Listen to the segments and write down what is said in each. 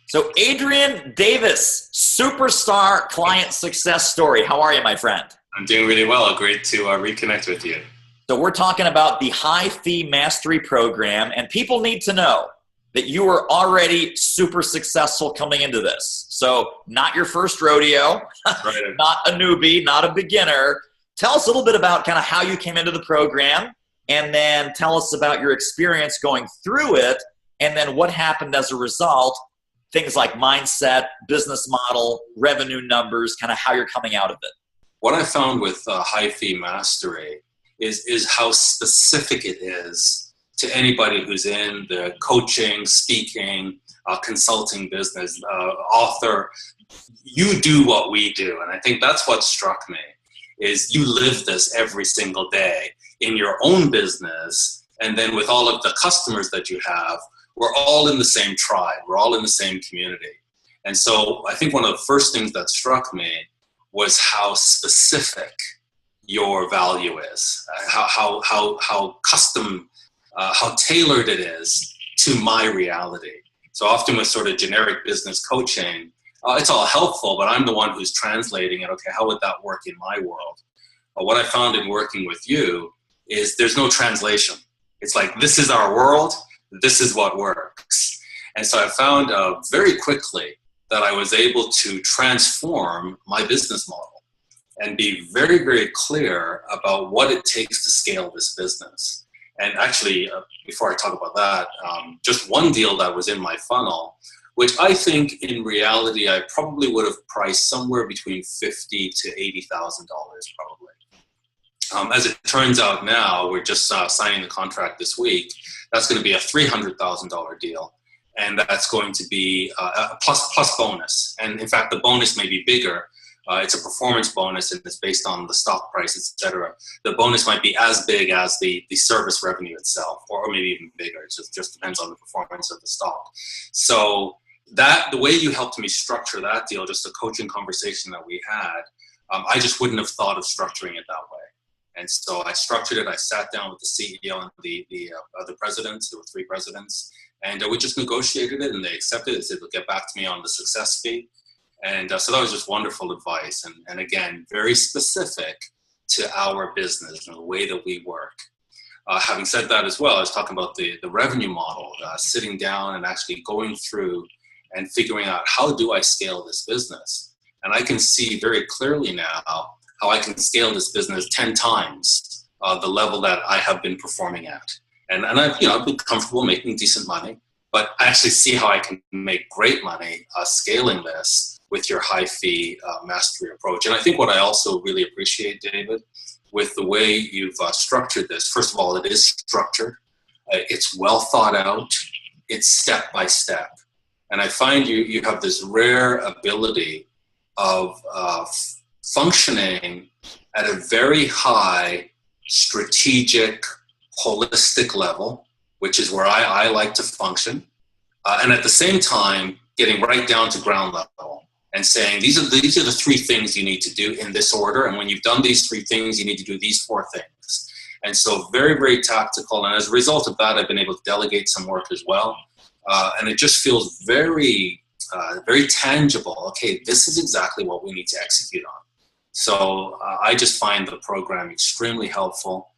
So Adrian Davis, superstar client success story. How are you, my friend? I'm doing really well. Great to reconnect with you. So we're talking about the High Fee Mastery Program, and people need to know that you were already super successful coming into this. So not your first rodeo, Right. not a newbie, not a beginner. Tell us a little bit about kind of how you came into the program, and then tell us about your experience going through it, and then what happened as a result, things like mindset, business model, revenue numbers, kind of how you're coming out of it. What I found with High Fee Mastery is how specific it is to anybody who's in the coaching, speaking, consulting business, author. You do what we do. And I think that's what struck me, is you live this every single day in your own business. And then with all of the customers that you have, we're all in the same tribe. We're all in the same community. And so I think one of the first things that struck me was how specific your value is, how custom, how tailored it is to my reality. So often with sort of generic business coaching, it's all helpful, but I'm the one who's translating it. Okay, how would that work in my world? What I found in working with you is there's no translation. It's like, this is our world. This is what works. And so I found very quickly that I was able to transform my business model and be very, very clear about what it takes to scale this business. And actually, before I talk about that, just one deal that was in my funnel, which I think in reality, I probably would have priced somewhere between $50,000 to $80,000 probably. As it turns out now, we're just signing the contract this week. That's going to be a $300,000 deal. And that's going to be a plus bonus. And in fact, the bonus may be bigger. It's a performance bonus, and it's based on the stock price, etc. The bonus might be as big as the service revenue itself, or maybe even bigger. It just depends on the performance of the stock. So the way you helped me structure that deal, just a coaching conversation that we had, I just wouldn't have thought of structuring it that way. And so I structured it. I sat down with the CEO and the other presidents. There were 3 presidents. And we just negotiated it, and they accepted it. They said, they'll get back to me on the success fee. And so that was just wonderful advice. And again, very specific to our business and the way that we work. Having said that as well, I was talking about the revenue model, sitting down and actually going through and figuring out, how do I scale this business? And I can see very clearly now how I can scale this business 10 times the level that I have been performing at. And I've been comfortable making decent money, but I actually see how I can make great money scaling this with your high fee mastery approach. And I think what I also really appreciate, David, with the way you've structured this, first of all, it is structured. It's well thought out. It's step by step. And I find you have this rare ability of functioning at a very high strategic, holistic level, which is where I like to function. And at the same time, getting right down to ground level and saying, these are the 3 things you need to do in this order. And when you've done these 3 things, you need to do these 4 things. And so very, very tactical. And as a result of that, I've been able to delegate some work as well. And it just feels very, very tangible. Okay, this is exactly what we need to execute on. So I just find the program extremely helpful.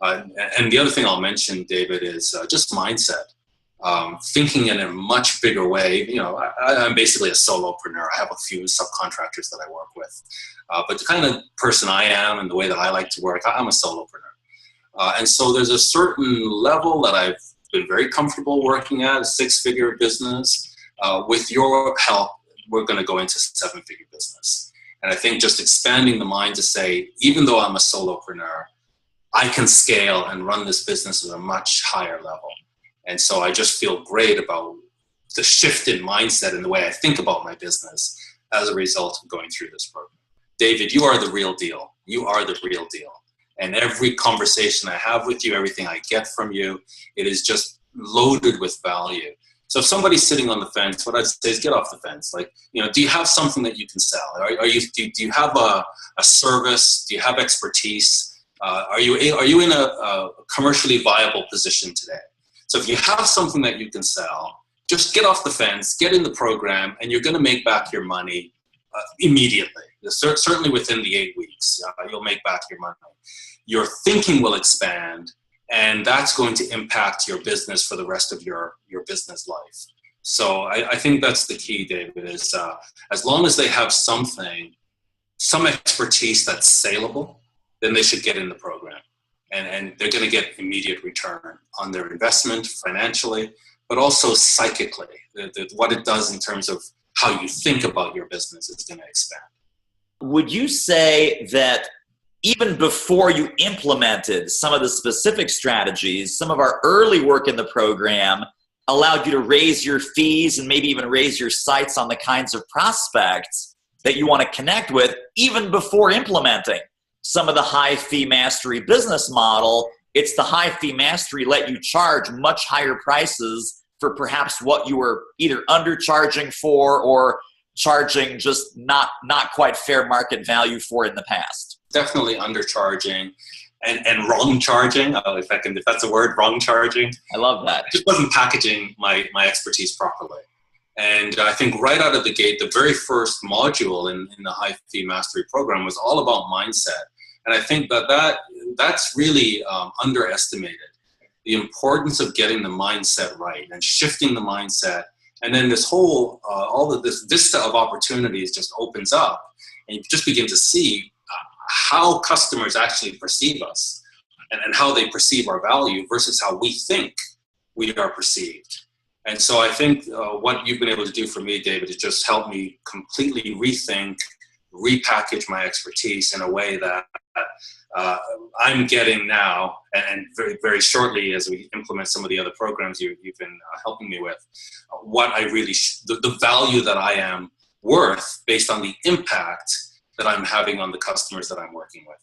And the other thing I'll mention, David, is just mindset. Thinking in a much bigger way. I'm basically a solopreneur. I have a few subcontractors that I work with. But the kind of person I am and the way that I like to work, I'm a solopreneur. And so there's a certain level that I've been very comfortable working at, a 6-figure business. With your help, we're going to go into 7-figure business. And I think just expanding the mind to say, even though I'm a solopreneur, I can scale and run this business at a much higher level. And so I just feel great about the shift in mindset and the way I think about my business as a result of going through this program. David, you are the real deal. You are the real deal. And every conversation I have with you, everything I get from you, it is just loaded with value. So if somebody's sitting on the fence, what I'd say is get off the fence. Like, do you have something that you can sell? Do you have a service? Do you have expertise? Are you in a commercially viable position today? So if you have something that you can sell, just get off the fence, get in the program, and you're going to make back your money immediately. Certainly within the 8 weeks, you'll make back your money. Your thinking will expand, and that's going to impact your business for the rest of your business life. So I think that's the key, David, is as long as they have some expertise that's saleable, then they should get in the program. And they're going to get immediate return on their investment financially, but also psychically. What it does in terms of how you think about your business is going to expand. Would you say that even before you implemented some of the specific strategies, some of our early work in the program allowed you to raise your fees and maybe even raise your sights on the kinds of prospects that you want to connect with even before implementing some of the high fee mastery business model? It's the high fee mastery let you charge much higher prices for perhaps what you were either undercharging for or charging just not quite fair market value for in the past. Definitely undercharging and wrong charging, if that's a word, wrong charging. I love that. Just wasn't packaging my expertise properly. And I think right out of the gate, the very first module in the high fee mastery program was all about mindset. And I think that's really underestimated. The importance of getting the mindset right and shifting the mindset. And then this whole, all of this vista of opportunities just opens up, and you just begin to see how customers actually perceive us and how they perceive our value versus how we think we are perceived. And so I think what you've been able to do for me, David, is just help me completely rethink, repackage my expertise in a way that I'm getting now, and very, very shortly as we implement some of the other programs you've been helping me with, what I really, the value that I am worth based on the impact that I'm having on the customers that I'm working with.